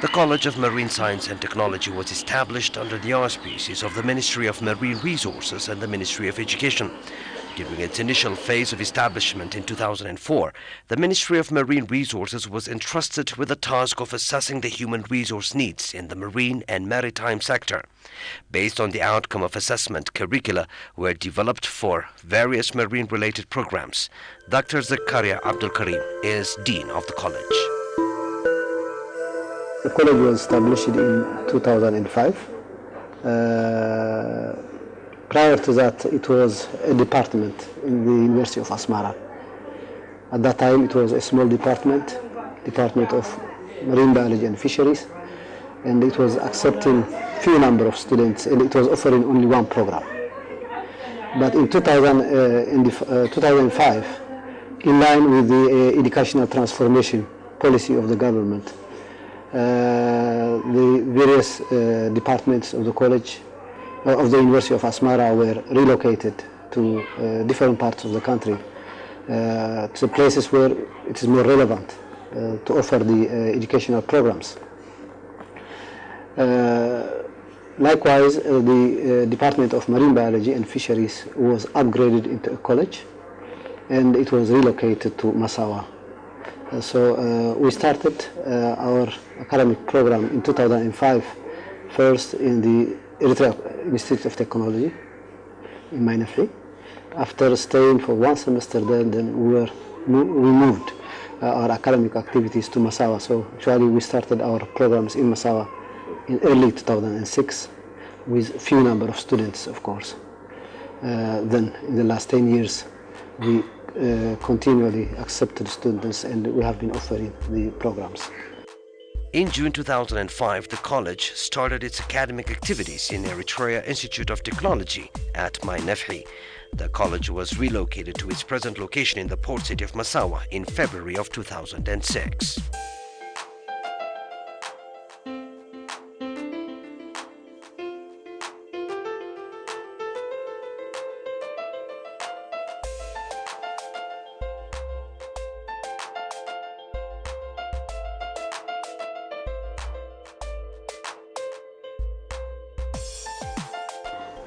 The College of Marine Science and Technology was established under the auspices of the Ministry of Marine Resources and the Ministry of Education. During its initial phase of establishment in 2004, the Ministry of Marine Resources was entrusted with the task of assessing the human resource needs in the marine and maritime sector. Based on the outcome of assessment, curricula were developed for various marine-related programs. Dr. Zakaria Abdul Karim is Dean of the college. The college was established in 2005. Prior to that, it was a department in the University of Asmara. At that time, it was a small department of Marine Biology and Fisheries, and it was accepting few number of students, and it was offering only one program. But in 2005, in line with the educational transformation policy of the government, the various departments of the college, of the University of Asmara, were relocated to different parts of the country, to places where it is more relevant to offer the educational programs. Likewise, the Department of Marine Biology and Fisheries was upgraded into a college, and it was relocated to Massawa. So we started our academic program in 2005, first in the Eritrean Institute of Technology in Mainafli. After staying for one semester there, then we moved our academic activities to Massawa. So actually we started our programs in Massawa in early 2006 with a few number of students, of course. Then in the last 10 years, we continually accepted students, and we have been offering the programs. In June 2005, the college started its academic activities in Eritrea Institute of Technology at Mainafli. The college was relocated to its present location in the port city of Massawa in February of 2006.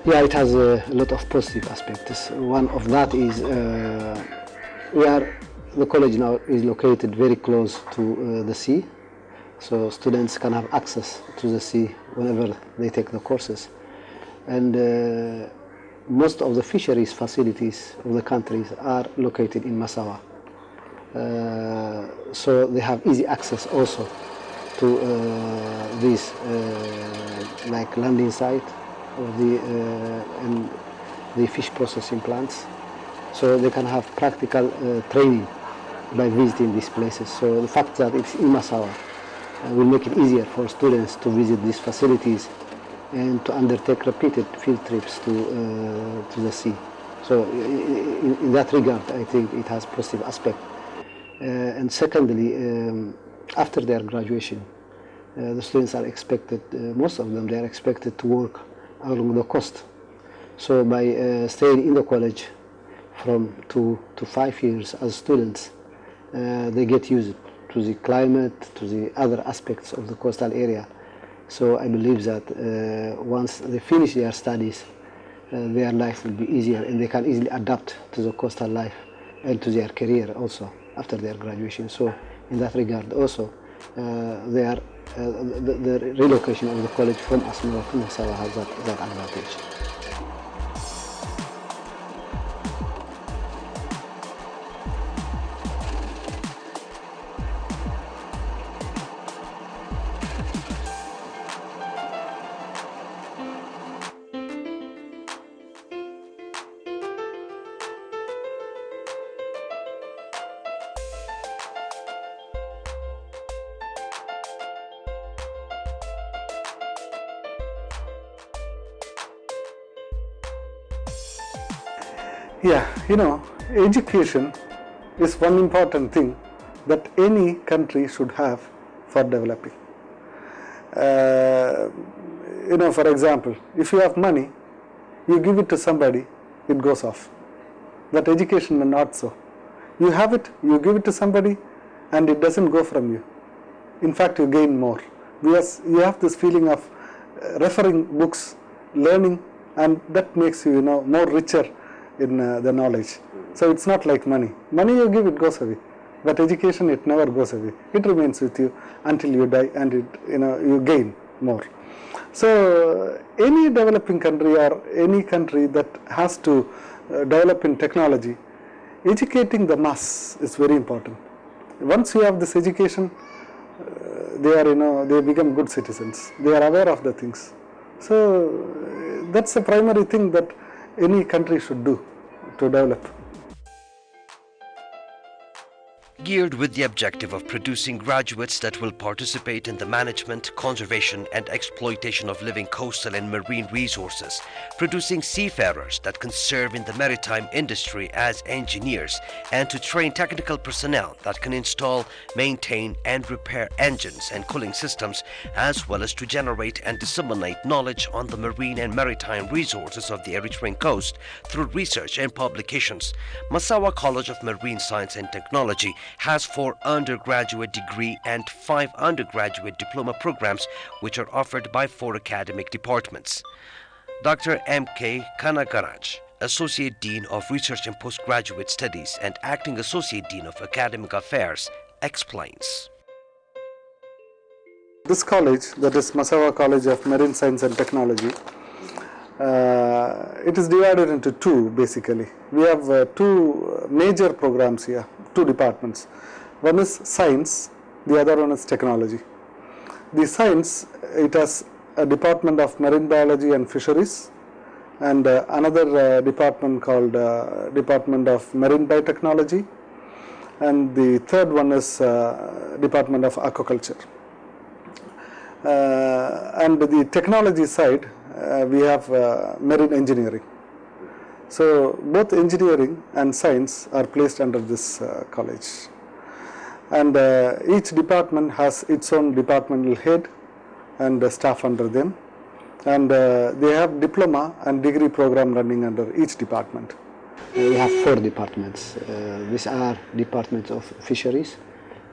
Yeah, it has a lot of positive aspects. One of that is the college now is located very close to the sea, so students can have access to the sea whenever they take the courses. And most of the fisheries facilities of the countries are located in Massawa. So they have easy access also to these like landing site of the fish processing plants, so they can have practical training by visiting these places. So the fact that it's in Massawa will make it easier for students to visit these facilities and to undertake repeated field trips to the sea. So in that regard, I think it has positive aspect. And secondly, after their graduation, the students are expected, most of them, they are expected to work along the coast. So by staying in the college from 2 to 5 years as students, they get used to the climate, to the other aspects of the coastal area. So I believe that once they finish their studies, their life will be easier, and they can easily adapt to the coastal life and to their career also after their graduation. So in that regard also, the relocation of the college from Asmara to Massawa has that advantage. Yeah, education is one important thing that any country should have for developing. For example, if you have money, you give it to somebody, it goes off. But education is not so. You have it, you give it to somebody, and it doesn't go from you. In fact, you gain more. You have this feeling of referring books, learning, and that makes you, more richer in the knowledge. So it's not like money. Money you give, it goes away. But education, it never goes away. It remains with you until you die, and you gain more. So any developing country or any country that has to develop in technology, educating the mass is very important. Once you have this education, they become good citizens. They are aware of the things. So that's the primary thing that any country should do to develop. Geared with the objective of producing graduates that will participate in the management, conservation and exploitation of living coastal and marine resources, producing seafarers that can serve in the maritime industry as engineers, and to train technical personnel that can install, maintain and repair engines and cooling systems, as well as to generate and disseminate knowledge on the marine and maritime resources of the Eritrean coast through research and publications. Massawa College of Marine Science and Technology has 4 undergraduate degree and 5 undergraduate diploma programs which are offered by 4 academic departments. Dr. M.K. Kanagaraj, Associate Dean of Research and Postgraduate Studies and Acting Associate Dean of Academic Affairs, explains. This college, that is Massawa College of Marine Science and Technology, it is divided into 2 basically. We have 2 major programs here, 2 departments. One is science, the other one is technology. The science, it has a department of marine biology and fisheries, and another department called Department of Marine Biotechnology, and the third one is Department of Aquaculture. And the technology side, we have marine engineering. So both engineering and science are placed under this college. And each department has its own departmental head and staff under them. And they have diploma and degree program running under each department. We have 4 departments. These are departments of fisheries.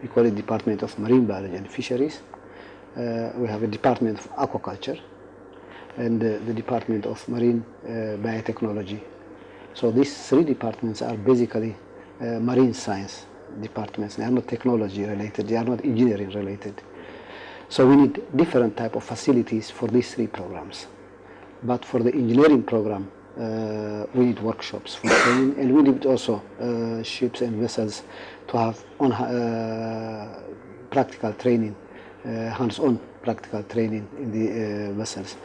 We call it Department of Marine Biology and Fisheries. We have a Department of Aquaculture and the Department of Marine Biotechnology. So these 3 departments are basically marine science departments. They are not technology related, they are not engineering related. So we need different type of facilities for these 3 programs. But for the engineering program, we need workshops for training, and we need also ships and vessels to have on practical training, hands-on practical training in the vessels.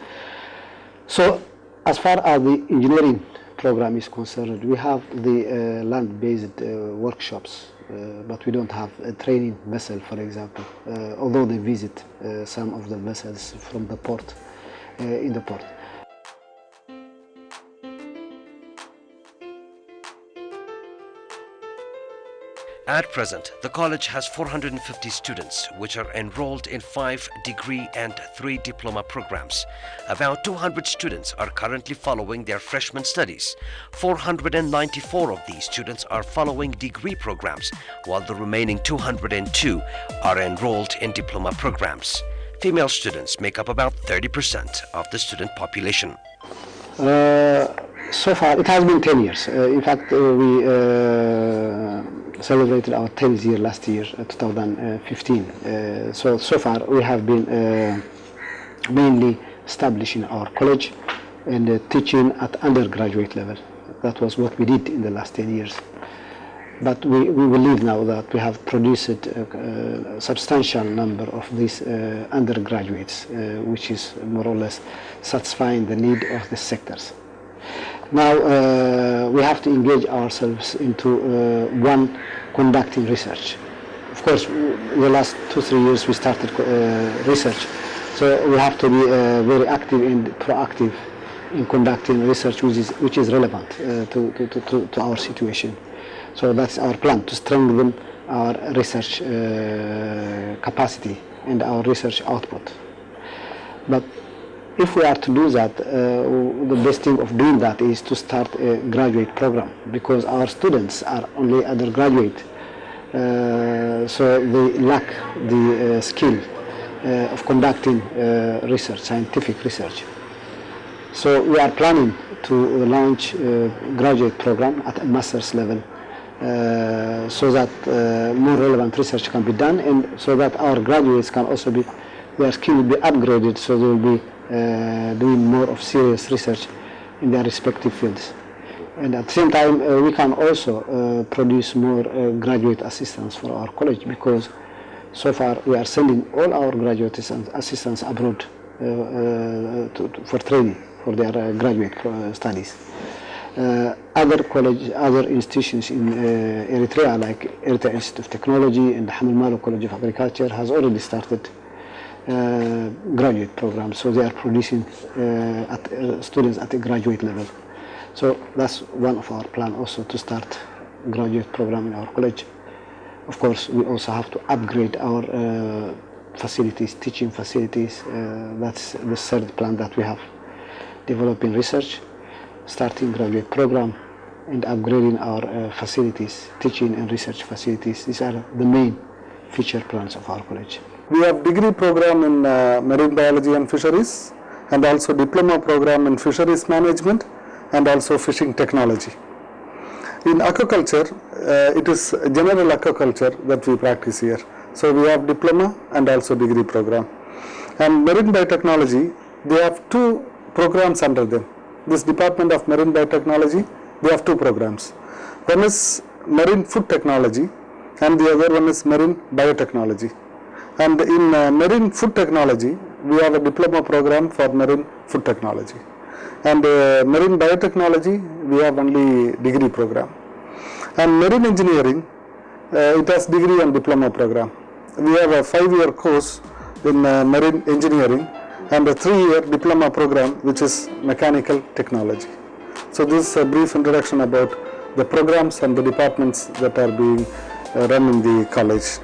So as far as the engineering program is concerned, we have the land-based workshops, but we don't have a training vessel, for example, although they visit some of the vessels from the port, in the port. At present, the college has 450 students which are enrolled in 5 degree and 3 diploma programs. About 200 students are currently following their freshman studies. 494 of these students are following degree programs, while the remaining 202 are enrolled in diploma programs. Female students make up about 30% of the student population. So far, it has been 10 years. In fact, we celebrated our 10th year last year, 2015. So far, we have been mainly establishing our college and teaching at undergraduate level. That was what we did in the last 10 years. But we believe now that we have produced a substantial number of these undergraduates, which is more or less satisfying the need of the sectors. Now we have to engage ourselves into one, conducting research. Of course, in the last 2-3 years we started research, so we have to be very active and proactive in conducting research which is relevant to our situation. So that's our plan, to strengthen our research capacity and our research output. But if we are to do that, the best thing of doing that is to start a graduate program, because our students are only undergraduate, so they lack the skill of conducting research, scientific research. So we are planning to launch a graduate program at a master's level so that more relevant research can be done, and so that our graduates can also be, their skill will be upgraded, so they will be doing more of serious research in their respective fields. And at the same time, we can also produce more graduate assistants for our college, because so far we are sending all our graduate assistants abroad for training for their graduate studies. Other institutions in Eritrea, like Eritrean Institute of Technology and the Hamel Malo College of Agriculture, has already started graduate programs, so they are producing students at a graduate level. So that's one of our plans, also to start graduate program in our college. Of course, we also have to upgrade our facilities, teaching facilities. That's the third plan that we have. Developing research, starting graduate program, and upgrading our facilities, teaching and research facilities. These are the main future plans of our college. We have degree program in marine biology and fisheries, and also diploma program in fisheries management, and also fishing technology. In aquaculture, it is general aquaculture that we practice here. So we have diploma and also degree program. And marine biotechnology, they have two programs under them. This Department of Marine Biotechnology, they have two programs. One is marine food technology, and the other one is marine biotechnology. And in marine food technology, we have a diploma program for marine food technology. And marine biotechnology, we have only degree program. And marine engineering, it has degree and diploma program. We have a 5-year course in marine engineering and a 3-year diploma program, which is mechanical technology. So this is a brief introduction about the programs and the departments that are being run in the college.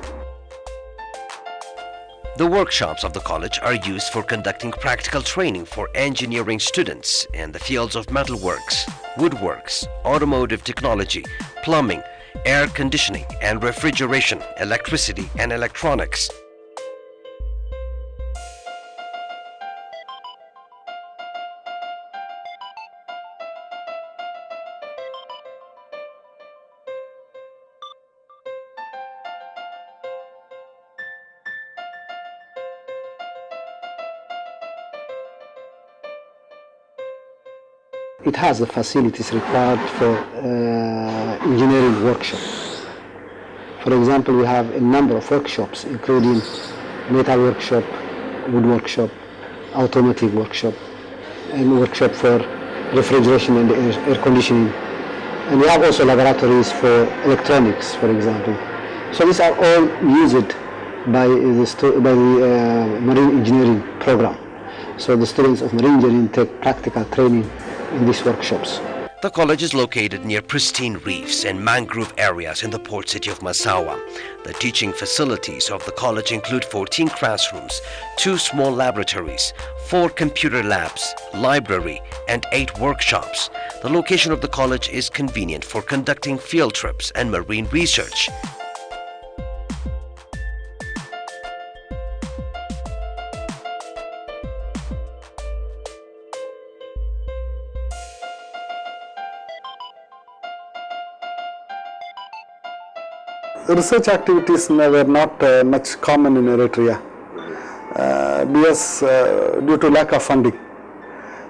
The workshops of the college are used for conducting practical training for engineering students in the fields of metalworks, woodworks, automotive technology, plumbing, air conditioning and refrigeration, electricity and electronics. It has the facilities required for engineering workshops. For example, we have a number of workshops, including metal workshop, wood workshop, automotive workshop, and workshop for refrigeration and air conditioning. And we have also laboratories for electronics, for example. So these are all used by the marine engineering program. So the students of marine engineering take practical training in these workshops. The college is located near pristine reefs and mangrove areas in the port city of Massawa. The teaching facilities of the college include 14 classrooms, 2 small laboratories, 4 computer labs, library, and 8 workshops. The location of the college is convenient for conducting field trips and marine research. Research activities were not much common in Eritrea because due to lack of funding.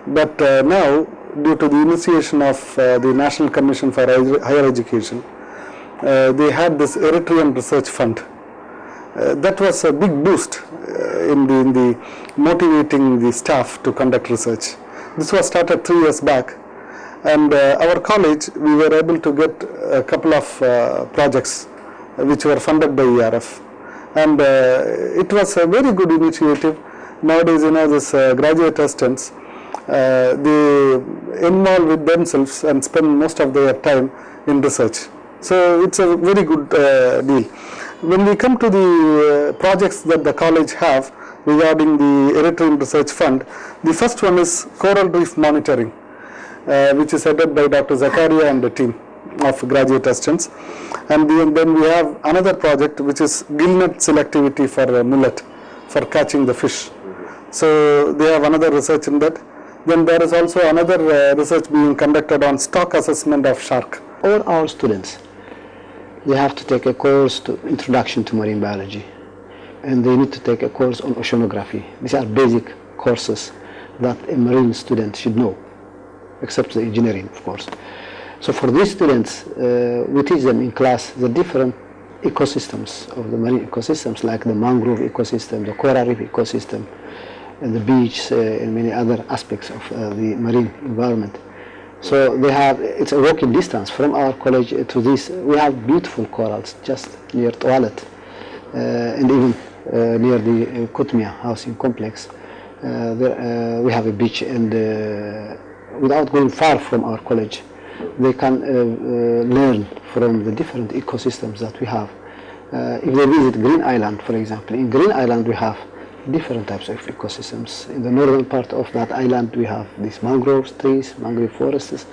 But now, due to the initiation of the National Commission for Higher Education, they had this Eritrean Research Fund. That was a big boost in the motivating the staff to conduct research. This was started 3 years back, and our college, we were able to get a couple of projects which were funded by ERF, and it was a very good initiative. Nowadays, this graduate assistants, they involve with themselves and spend most of their time in research. So it's a very good deal. When we come to the projects that the college have regarding the Eritrean Research Fund, the first one is coral reef monitoring, which is headed by Dr. Zakaria and the team of graduate assistants. And then we have another project which is gillnet selectivity for millet. for catching the fish. So they have another research in that. Then there is also another research being conducted on stock assessment of shark. All our students, they have to take a course to Introduction to Marine Biology, and they need to take a course on oceanography. These are basic courses that a marine student should know, except the engineering, of course. So for these students, we teach them in class the different ecosystems of the marine ecosystems, like the mangrove ecosystem, the coral reef ecosystem, and the beach, and many other aspects of the marine environment. So they have, it's a walking distance from our college to this. We have beautiful corals just near Toilet, and even near the Kutmia housing complex. There, we have a beach, and without going far from our college, they can learn from the different ecosystems that we have. If they visit Green Island, for example, in Green Island we have different types of ecosystems. In the northern part of that island we have these mangrove trees, mangrove forests.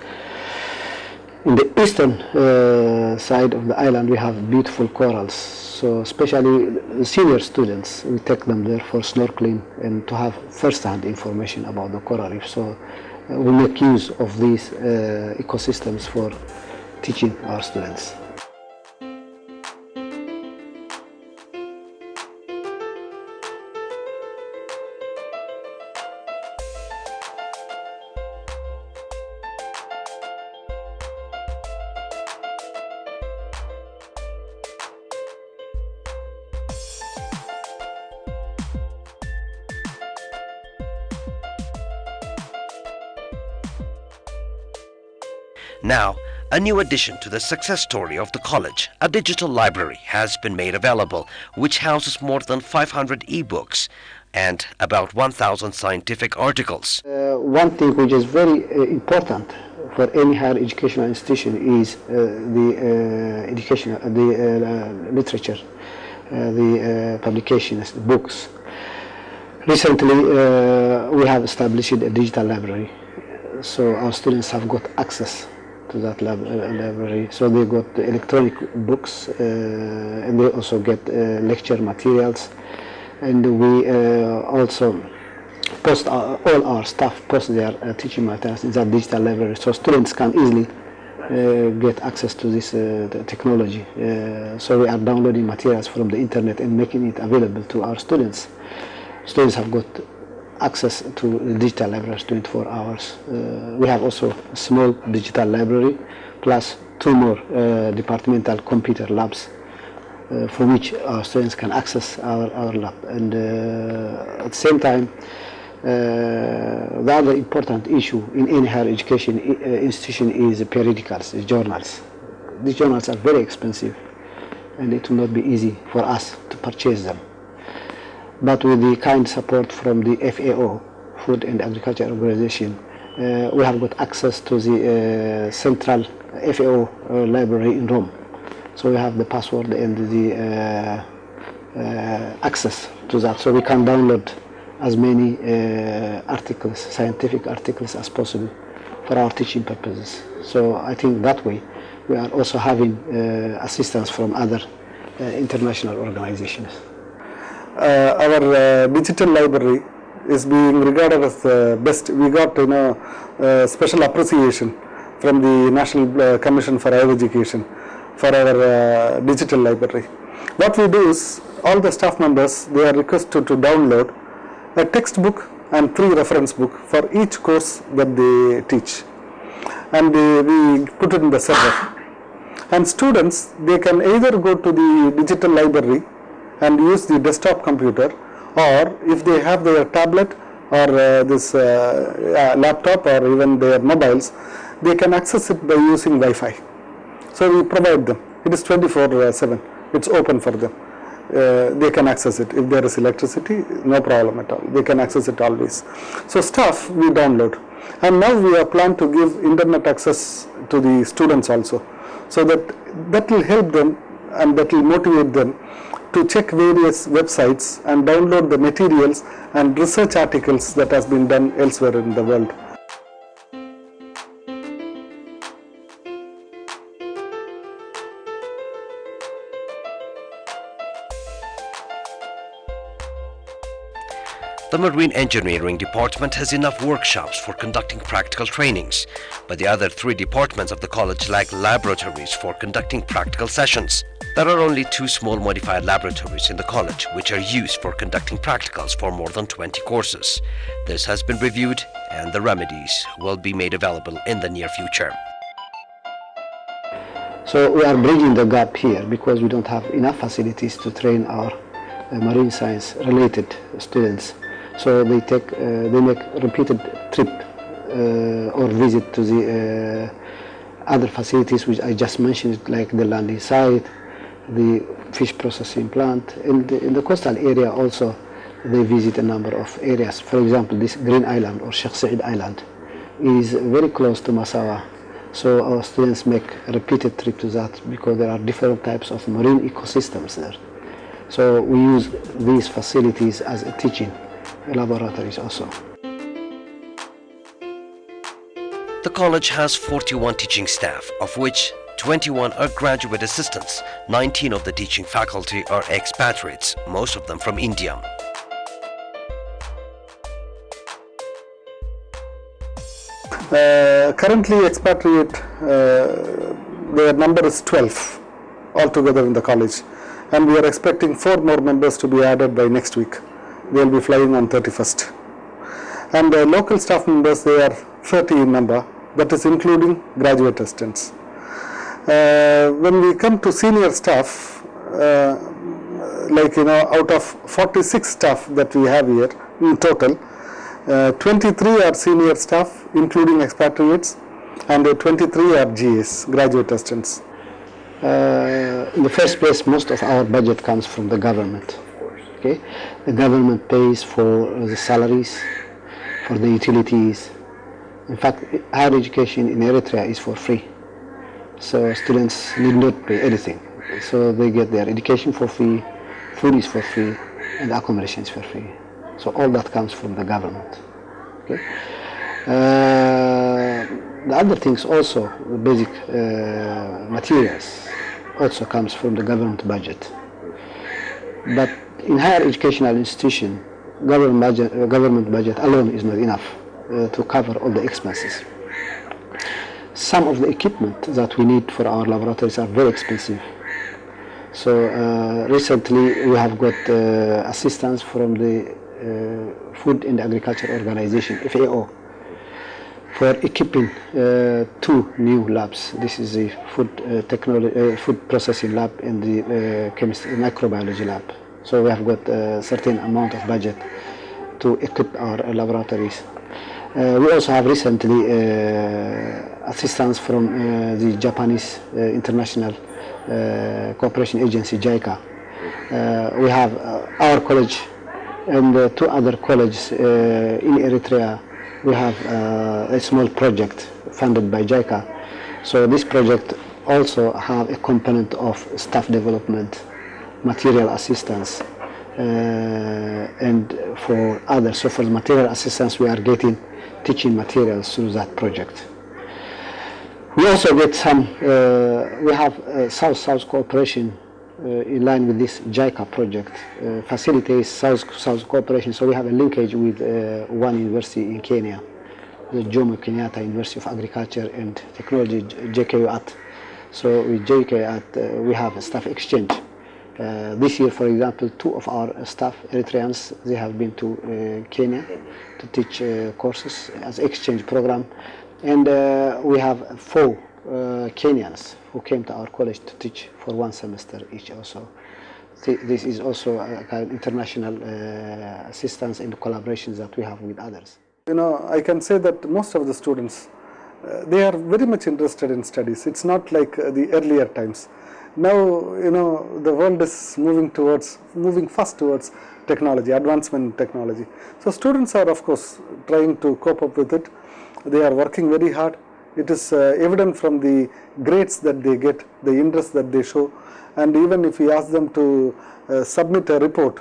In the eastern side of the island we have beautiful corals. So especially the senior students, we take them there for snorkeling and to have first-hand information about the coral reef. So we make use of these ecosystems for teaching our students. Now, a new addition to the success story of the college, a digital library, has been made available, which houses more than 500 e-books and about 1,000 scientific articles. One thing which is very important for any higher educational institution is the literature, the publications, the books. Recently, we have established a digital library, so our students have got access to that library. So they got the electronic books, and they also get lecture materials, and we also post all our staff post their teaching materials in that digital library, so students can easily get access to this technology. So we are downloading materials from the internet and making it available to our students. Students have got access to the digital libraries 24 hours. We have also a small digital library plus 2 more departmental computer labs from which our students can access our lab. And at the same time, the other important issue in any higher education institution is periodicals, journals. These journals are very expensive, and it will not be easy for us to purchase them. But with the kind support from the FAO, Food and Agriculture Organization, we have got access to the central FAO library in Rome. So we have the password and the access to that, so we can download as many articles, scientific articles as possible for our teaching purposes. So I think that way we are also having assistance from other international organizations. Our digital library is being regarded as the best. We got special appreciation from the National Commission for Higher Education for our digital library. What we do is all the staff members, they are requested to download a textbook and 3 reference books for each course that they teach, and we put it in the server. And students, they can either go to the digital library and use the desktop computer, or if they have their tablet or this laptop or even their mobiles, they can access it by using Wi-Fi. So we provide them. It is 24/7. It's open for them. They can access it. If there is electricity, no problem at all. They can access it always. So stuff we download. And now we are planning to give internet access to the students also, so that will help them and that will motivate them to check various websites and download the materials and research articles that has been done elsewhere in the world. The Marine Engineering Department has enough workshops for conducting practical trainings, but the other 3 departments of the college lack laboratories for conducting practical sessions. There are only 2 small modified laboratories in the college which are used for conducting practicals for more than 20 courses. This has been reviewed and the remedies will be made available in the near future. So we are bridging the gap here because we don't have enough facilities to train our marine science related students. So they make repeated trip or visit to the other facilities which I just mentioned, like the landing site, the fish processing plant. In the coastal area also they visit a number of areas. For example, this Green Island or Sheikh Said Island is very close to Massawa. So our students make a repeated trip to that because there are different types of marine ecosystems there. So we use these facilities as a teaching laboratories also. The college has 41 teaching staff, of which 21 are graduate assistants. 19 of the teaching faculty are expatriates, most of them from India. Currently expatriate, their number is 12 altogether in the college, and we are expecting 4 more members to be added by next week. They will be flying on 31st. And local staff members, they are 30 in number, that is including graduate assistants. When we come to senior staff, out of 46 staff that we have here in total, 23 are senior staff including expatriates, and 23 are GAs, graduate assistants. In the first place, most of our budget comes from the government. Okay? The government pays for the salaries, for the utilities. In fact, higher education in Eritrea is for free. So students need not pay anything. So they get their education for free, food is for free, and accommodation is for free. So all that comes from the government. Okay? The other things also, the basic materials, also comes from the government budget. But in higher educational institution, government budget alone is not enough to cover all the expenses. Some of the equipment that we need for our laboratories are very expensive. So recently we have got assistance from the Food and Agriculture Organization, FAO, for equipping 2 new labs. This is the food processing lab and the microbiology lab. So we have got a certain amount of budget to equip our laboratories. We also have recently assistance from the Japanese International Cooperation Agency, JICA. We have our college and 2 other colleges in Eritrea. We have a small project funded by JICA. So this project also have a component of staff development, material assistance, and for others. So for the material assistance, we are getting teaching materials through that project. We also get some, we have South-South cooperation in line with this JICA project, facilitates South cooperation. So we have a linkage with one university in Kenya, the Jomo Kenyatta University of Agriculture and Technology, JKUAT. So with JKUAT, we have a staff exchange. This year, for example, 2 of our staff, Eritreans, they have been to Kenya to teach courses as exchange program. And we have 4 Kenyans who came to our college to teach for 1 semester each also. This is also kind of international assistance and collaborations that we have with others. I can say that most of the students, they are very much interested in studies. It's not like the earlier times. Now, the world is moving fast towards technology, advancement in technology. So students are, of course, trying to cope up with it. They are working very hard. It is evident from the grades that they get, the interest that they show. And even if we ask them to submit a report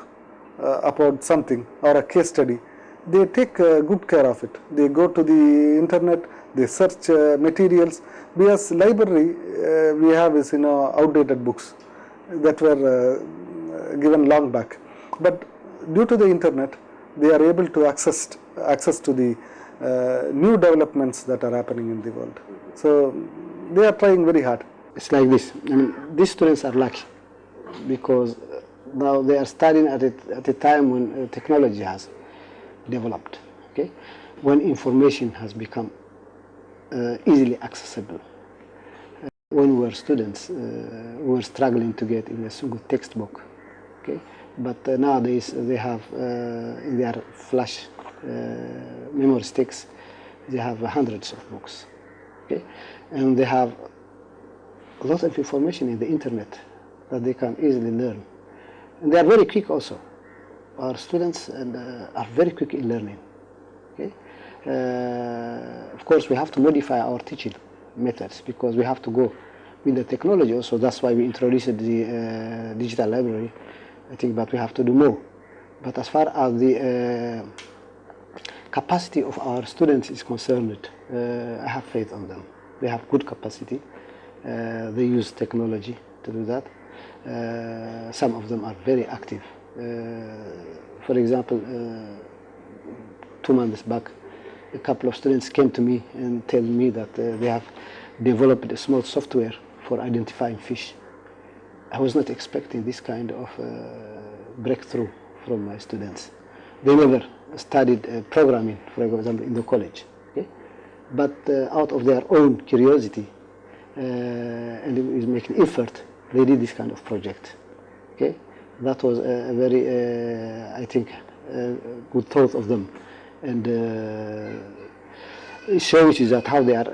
about something or a case study, they take good care of it. They go to the internet, they search materials, because library we have is outdated books that were given long back. But due to the internet, they are able to access to the new developments that are happening in the world. So they are trying very hard. It's like this. I mean, these students are lucky because now they are studying at a time when technology has developed. Okay, when information has become easily accessible. When we were students, we were struggling to get in a good textbook. Okay, but nowadays they have in their flash memory sticks, they have hundreds of books. Okay, and they have a lot of information in the internet that they can easily learn, and they are very quick also. Our students are very quick in learning. Okay, of course we have to modify our teaching methods because we have to go with the technology also. That's why we introduced the digital library. I think that we have to do more. But as far as the capacity of our students is concerned, I have faith on them. They have good capacity. They use technology to do that. Some of them are very active. For example, 2 months back, a couple of students came to me and told me that they have developed a small software for identifying fish. I was not expecting this kind of breakthrough from my students. They never studied programming, for example, in the college. Okay? But out of their own curiosity and is making effort, they did this kind of project. Okay? That was a very, I think, good thought of them. And it shows you that how they are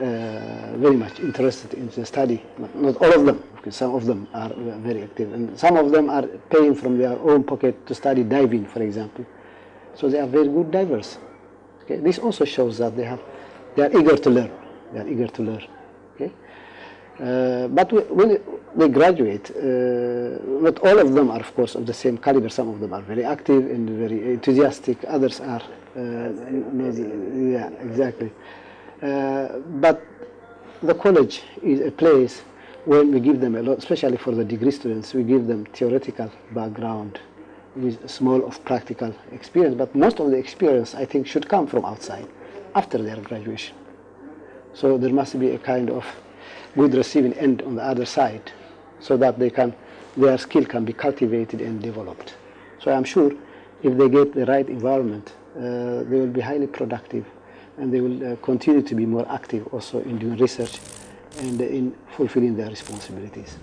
very much interested in the study. Not all of them, because some of them are very active, and some of them are paying from their own pocket to study diving, for example. So they are very good divers. Okay? This also shows that they are eager to learn. They are eager to learn. Okay? But when they graduate, not all of them are, of course, of the same caliber. Some of them are very active and very enthusiastic. Others are, yeah, exactly. But the college is a place where we give them a lot, especially for the degree students, we give them theoretical background with small of practical experience. But most of the experience, I think, should come from outside after their graduation. So there must be a kind of good receiving end on the other side, so that their skill can be cultivated and developed. So I'm sure if they get the right environment, they will be highly productive, and they will continue to be more active also in doing research and in fulfilling their responsibilities.